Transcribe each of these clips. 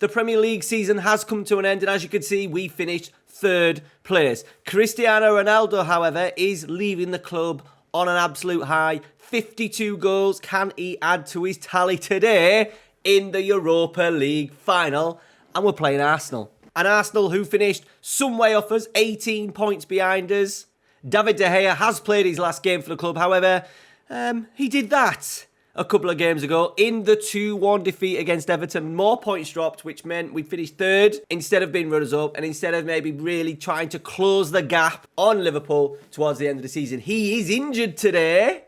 The Premier League season has come to an end, and as you can see, we finished third place. Cristiano Ronaldo, however, is leaving the club on an absolute high. 52 goals. Can he add to his tally today in the Europa League final? And we're playing Arsenal. And Arsenal, who finished some way off us, 18 points behind us. David De Gea has played his last game for the club. However, he did that a couple of games ago in the 2-1 defeat against Everton. More points dropped, which meant we finished third instead of being runners-up and instead of maybe really trying to close the gap on Liverpool towards the end of the season. He is injured today.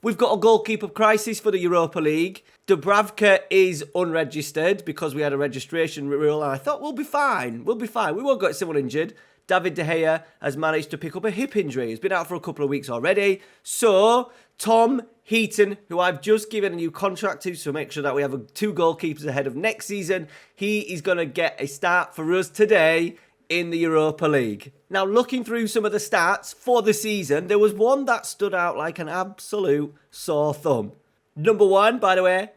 We've got a goalkeeper crisis for the Europa League. Dubravka is unregistered because we had a registration rule, and I thought we'll be fine. We won't get someone injured. David De Gea has managed to pick up a hip injury. He's been out for a couple of weeks already. So, Tom Heaton, who I've just given a new contract to, so make sure that we have 2 goalkeepers ahead of next season, he is going to get a start for us today in the Europa League. Now, looking through some of the stats for the season, there was one that stood out like an absolute sore thumb. Number 1, by the way,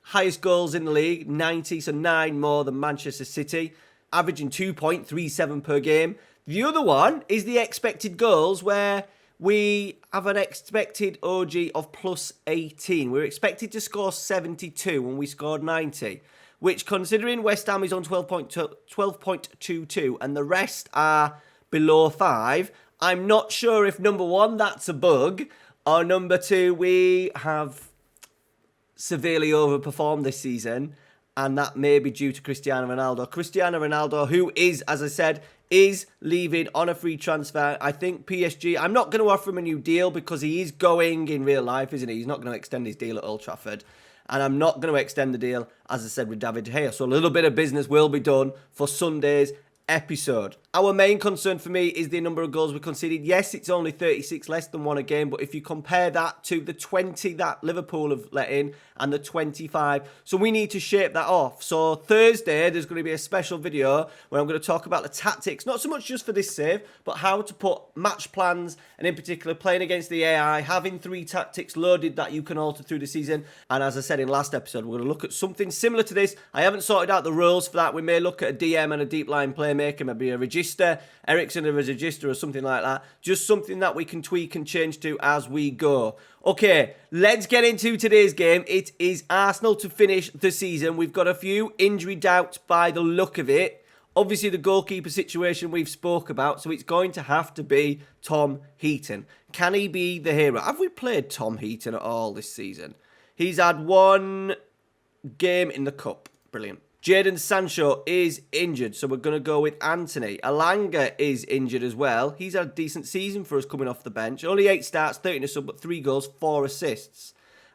highest goals in the league, 90, so 9 more than Manchester City, averaging 2.37 per game. The other one is the expected goals, where we have an expected OG of plus 18. We're expected to score 72 and we scored 90, which, considering West Ham is on 12.22 and the rest are below 5, I'm not sure if number 1, that's a bug, or number 2, we have severely overperformed this season, and that may be due to Cristiano Ronaldo. Cristiano Ronaldo, who is, as I said, is leaving on a free transfer. I think PSG, I'm not going to offer him a new deal because he is going in real life, isn't he? He's not going to extend his deal at Old Trafford. And I'm not going to extend the deal, as I said, with David De Gea. So a little bit of business will be done for Sunday's episode. Our main concern for me is the number of goals we conceded. Yes, it's only 36, less than 1 a game, but if you compare that to the 20 that Liverpool have let in and the 25, so we need to shape that off. So Thursday, there's going to be a special video where I'm going to talk about the tactics, not so much just for this save, but how to put match plans, and in particular playing against the AI, having 3 tactics loaded that you can alter through the season. And as I said in last episode, we're going to look at something similar to this. I haven't sorted out the rules for that. We may look at a DM and a deep line playmaker, maybe a register, Ericsson as a register or something like that. Just something that we can tweak and change to as we go. Okay, let's get into today's game. It is Arsenal to finish the season. We've got a few injury doubts by the look of it. Obviously, the goalkeeper situation we've spoke about, so it's going to have to be Tom Heaton. Can he be the hero? Have we played Tom Heaton at all this season? He's had 1 game in the cup. Brilliant. Jadon Sancho is injured, so we're going to go with Anthony. Alanga is injured as well. He's had a decent season for us coming off the bench. Only 8 starts, 13 a sub, but 3 goals, 4 assists.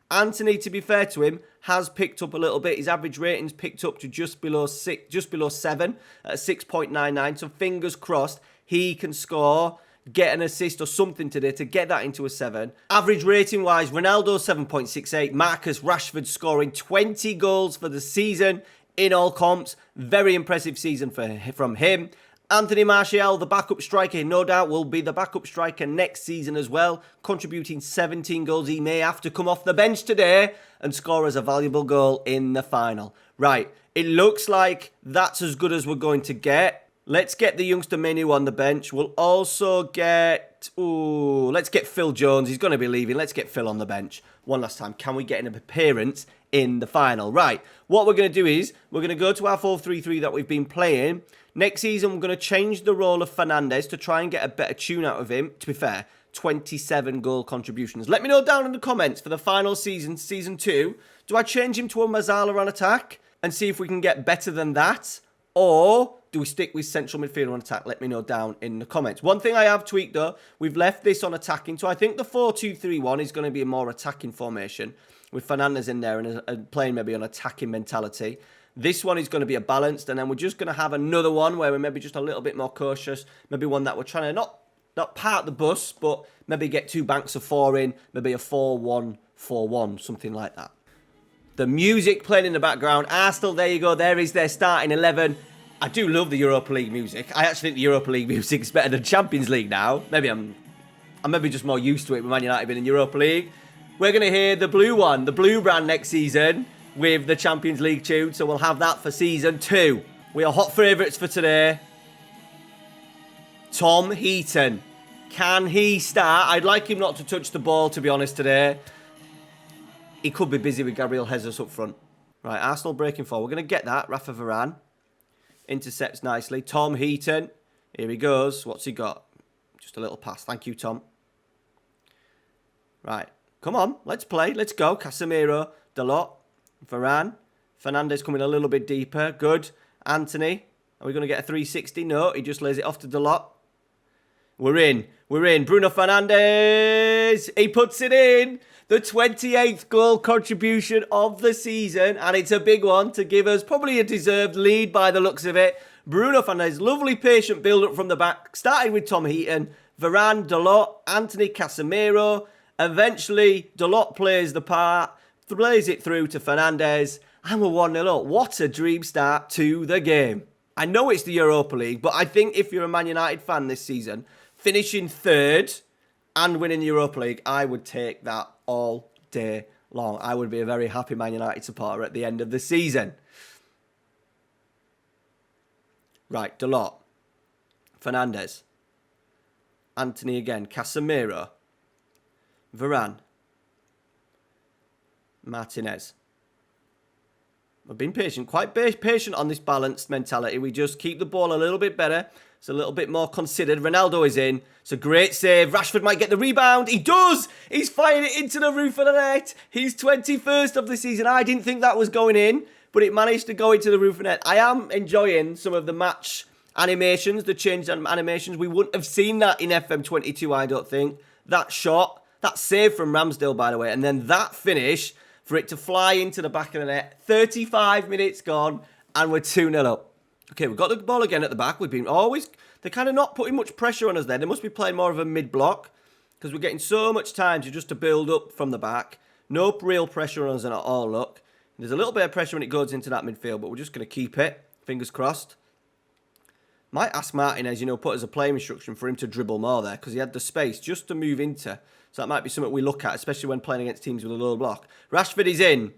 Anthony, to be fair to him, has picked up a little bit. His average rating's picked up to just below 7 at 6.99. So fingers crossed he can score, get an assist or something today to get that into a 7. Average rating wise, Ronaldo 7.68. Marcus Rashford scoring 20 goals for the season in all comps. Very impressive season from him. Anthony Martial, the backup striker, no doubt will be the backup striker next season as well, contributing 17 goals. He may have to come off the bench today and score as a valuable goal in the final. Right, it looks like that's as good as we're going to get. Let's get the youngster Menu on the bench. We'll also get... let's get Phil Jones. He's going to be leaving. Let's get Phil on the bench one last time. Can we get an appearance in the final? Right, what we're going to do is we're going to go to our 4-3-3 that we've been playing. Next season, we're going to change the role of Fernandes to try and get a better tune out of him. To be fair, 27 goal contributions. Let me know down in the comments for the final season, Season 2. Do I change him to a Mazzala on attack and see if we can get better than that? Or do we stick with central midfielder on attack? Let me know down in the comments. One thing I have tweaked though, we've left this on attacking. So I think the 4-2-3-1 is going to be a more attacking formation with Fernandes in there and playing maybe on attacking mentality. This one is going to be a balanced, and then we're just going to have another one where we're maybe just a little bit more cautious. Maybe one that we're trying to not park the bus, but maybe get 2 banks of 4 in, maybe a 4-1-4-1, something like that. The music playing in the background. Arsenal, there you go. There is their starting 11. I do love the Europa League music. I actually think the Europa League music is better than Champions League now. Maybe I'm maybe just more used to it with Man United being in Europa League. We're going to hear the blue one, the blue brand next season. with the Champions League tune, so we'll have that for season 2. We are hot favourites for today. Tom Heaton. Can he start? I'd like him not to touch the ball, to be honest, today. He could be busy with Gabriel Jesus up front. Right, Arsenal breaking forward. We're going to get that. Rafa Varane. Intercepts nicely. Tom Heaton. Here he goes. What's he got? Just a little pass. Thank you, Tom. Right. Come on. Let's play. Let's go. Casemiro. Dalot. Varane. Fernandes coming a little bit deeper. Good. Anthony. Are we going to get a 360? No. He just lays it off to Dalot. We're in. We're in. Bruno Fernandes. He puts it in. The 28th goal contribution of the season. And it's a big one to give us probably a deserved lead by the looks of it. Bruno Fernandes. Lovely patient build-up from the back. Starting with Tom Heaton. Varane, Dalot, Anthony, Casemiro. Eventually, Dalot plays the part. Plays it through to Fernandes. And we're 1-0 up. What a dream start to the game. I know it's the Europa League. But I think if you're a Man United fan this season, finishing third and winning the Europa League, I would take that all day long. I would be a very happy Man United supporter at the end of the season. Right, Dalot. Fernandes. Anthony again. Casemiro. Varane. Martinez. We've been patient, quite patient on this balanced mentality. We just keep the ball a little bit better. It's a little bit more considered. Ronaldo is in. It's a great save. Rashford might get the rebound. He does. He's fired it into the roof of the net. He's 21st of the season. I didn't think that was going in, but it managed to go into the roof of the net. I am enjoying some of the match animations, the change animations. We wouldn't have seen that in FM22, I don't think. That shot, that save from Ramsdale, by the way, and then that finish for it to fly into the back of the net. 35 minutes gone, and we're 2-0 up. Okay, we've got the ball again at the back. We've been always... They're kind of not putting much pressure on us there. They must be playing more of a mid-block because we're getting so much time to build up from the back. No real pressure on us at all, look. There's a little bit of pressure when it goes into that midfield, but we're just going to keep it. Fingers crossed. Might ask Martinez, put as a playing instruction for him to dribble more there because he had the space just to move into. So that might be something we look at, especially when playing against teams with a low block. Rashford is in.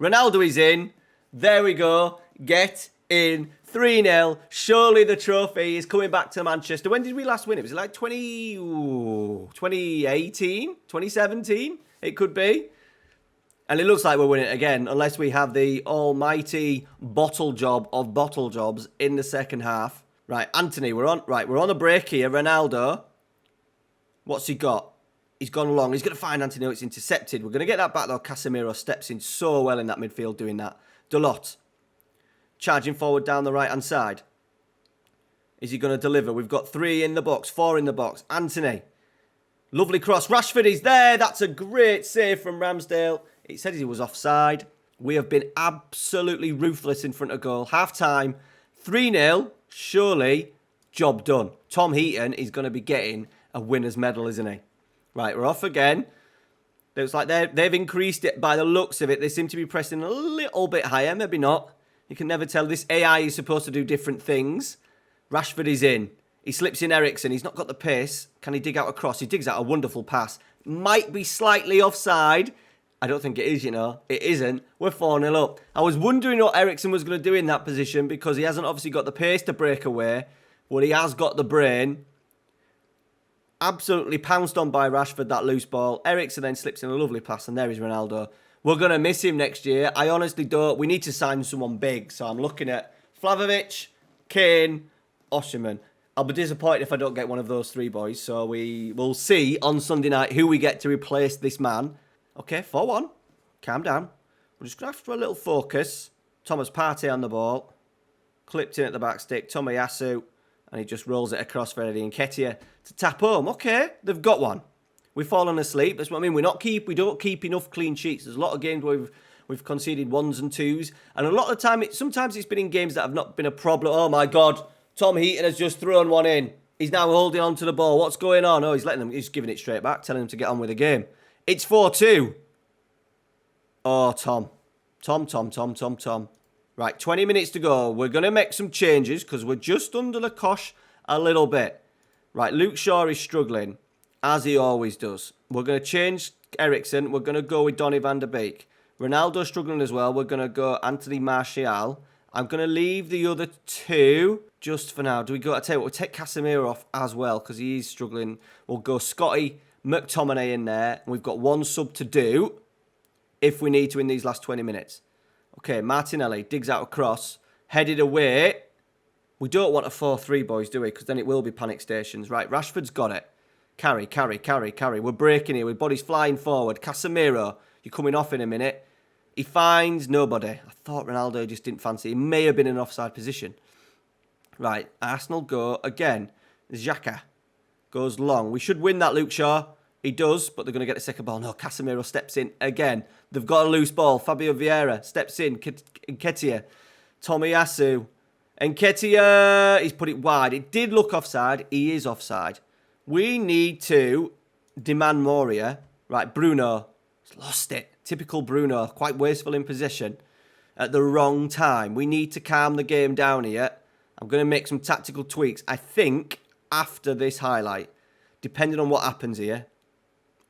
Ronaldo is in. There we go. Get in. 3-0. Surely the trophy is coming back to Manchester. When did we last win it? Was it like 2018? 2017? It could be. And it looks like we're winning it again, unless we have the almighty bottle job of bottle jobs in the second half. Right, Anthony, we're on a break here. Ronaldo. What's he got? He's gone long. He's going to find Anthony. It's intercepted. We're going to get that back, though. Casemiro steps in so well in that midfield doing that. Dalot. Charging forward down the right-hand side. Is he going to deliver? We've got 3 in the box, 4 in the box. Anthony. Lovely cross. Rashford is there. That's a great save from Ramsdale. It said he was offside. We have been absolutely ruthless in front of goal. Half-time. 3-0. Surely, job done. Tom Heaton is going to be getting a winner's medal, isn't he? Right, we're off again. Looks like they've increased it by the looks of it. They seem to be pressing a little bit higher. Maybe not. You can never tell. This AI is supposed to do different things. Rashford is in. He slips in Eriksen. He's not got the pace. Can he dig out a cross? He digs out a wonderful pass. Might be slightly offside. I don't think it is, It isn't. We're 4-0 up. I was wondering what Eriksen was going to do in that position because he hasn't obviously got the pace to break away. Well, he has got the brain. Absolutely pounced on by Rashford, that loose ball. Eriksen then slips in a lovely pass, and there is Ronaldo. We're going to miss him next year. I honestly don't. We need to sign someone big. So I'm looking at Vlahovic, Kane, Osimhen. I'll be disappointed if I don't get one of those 3 boys. So we will see on Sunday night who we get to replace this man. Okay, 4-1. Calm down. We're just going to have to have a little focus. Thomas Partey on the ball. Clipped in at the back stick. Tomiyasu. And he just rolls it across for Eddie Nketiah to tap home. Okay, they've got one. We've fallen asleep. That's what I mean. We don't keep enough clean sheets. There's a lot of games where we've conceded 1s and 2s. And a lot of the time, sometimes it's been in games that have not been a problem. Oh my God, Tom Heaton has just thrown one in. He's now holding on to the ball. What's going on? Oh, he's giving it straight back, telling him to get on with the game. It's 4-2. Oh, Tom. Tom. Right, 20 minutes to go. We're going to make some changes because we're just under the cosh a little bit. Right, Luke Shaw is struggling, as he always does. We're going to change Eriksen. We're going to go with Donny van der Beek. Ronaldo struggling as well. We're going to go Anthony Martial. I'm going to leave the other two just for now. Do we go? I tell you what, we'll take Casemiro off as well because he's struggling. We'll go Scotty McTominay in there. We've got one sub to do if we need to in these last 20 minutes. Okay, Martinelli digs out a cross. Headed away. We don't want a 4-3, boys, do we? Because then it will be panic stations. Right, Rashford's got it. Carry. We're breaking here with bodies flying forward. Casemiro, you're coming off in a minute. He finds nobody. I thought Ronaldo just didn't fancy. He may have been in an offside position. Right, Arsenal go again. Xhaka goes long. We should win that, Luke Shaw. He does, but they're going to get the second ball. No, Casemiro steps in again. They've got a loose ball. Fabio Vieira steps in. Nketiah. Tomiyasu. Nketiah. He's put it wide. It did look offside. He is offside. We need to demand more here. Right, Bruno. He's lost it. Typical Bruno. Quite wasteful in possession at the wrong time. We need to calm the game down here. I'm going to make some tactical tweaks. I think after this highlight, depending on what happens here,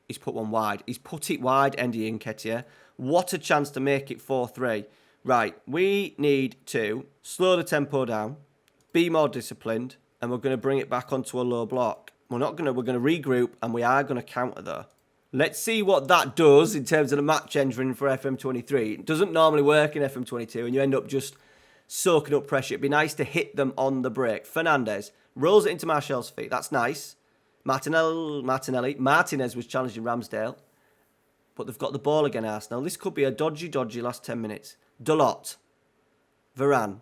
he's put one wide. He's put it wide, Andy Nketiah. What a chance to make it 4-3. Right, we need to slow the tempo down, be more disciplined, and we're going to bring it back onto a low block. We're going to regroup, and we are going to counter though. Let's see what that does in terms of the match engine for FM23. It doesn't normally work in FM22, and you end up just soaking up pressure. It'd be nice to hit them on the break. Fernandes rolls it into Martial's feet. That's nice. Martinez was challenging Ramsdale. But they've got the ball again, Arsenal. This could be a dodgy last 10 minutes. Dalot. Varane.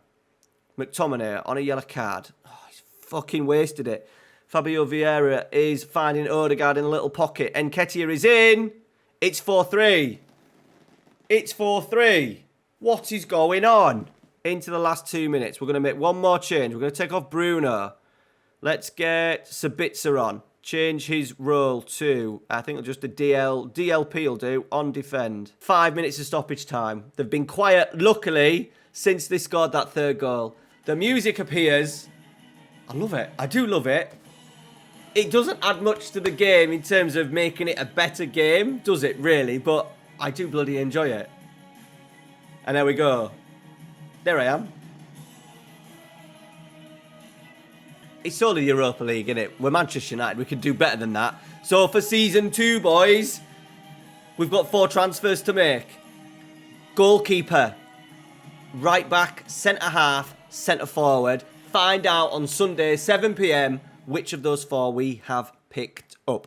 McTominay on a yellow card. Oh, he's fucking wasted it. Fabio Vieira is finding Odegaard in a little pocket. Nketiah is in. It's 4-3. It's 4-3. What is going on? Into the last 2 minutes. We're going to make one more change. We're going to take off Bruno. Let's get Sabitzer on. Change his role to, I think just a DLP will do, on defend. 5 minutes of stoppage time. They've been quiet, luckily, since they scored that third goal. The music appears. I love it. I do love it. It doesn't add much to the game in terms of making it a better game, does it, really? But I do bloody enjoy it. And there we go. There I am. It's only the Europa League, innit? We're Manchester United. We can do better than that. So for Season 2, boys, we've got 4 transfers to make. Goalkeeper, right back, centre-half, centre-forward. Find out on Sunday, 7 p.m, which of those 4 we have picked up.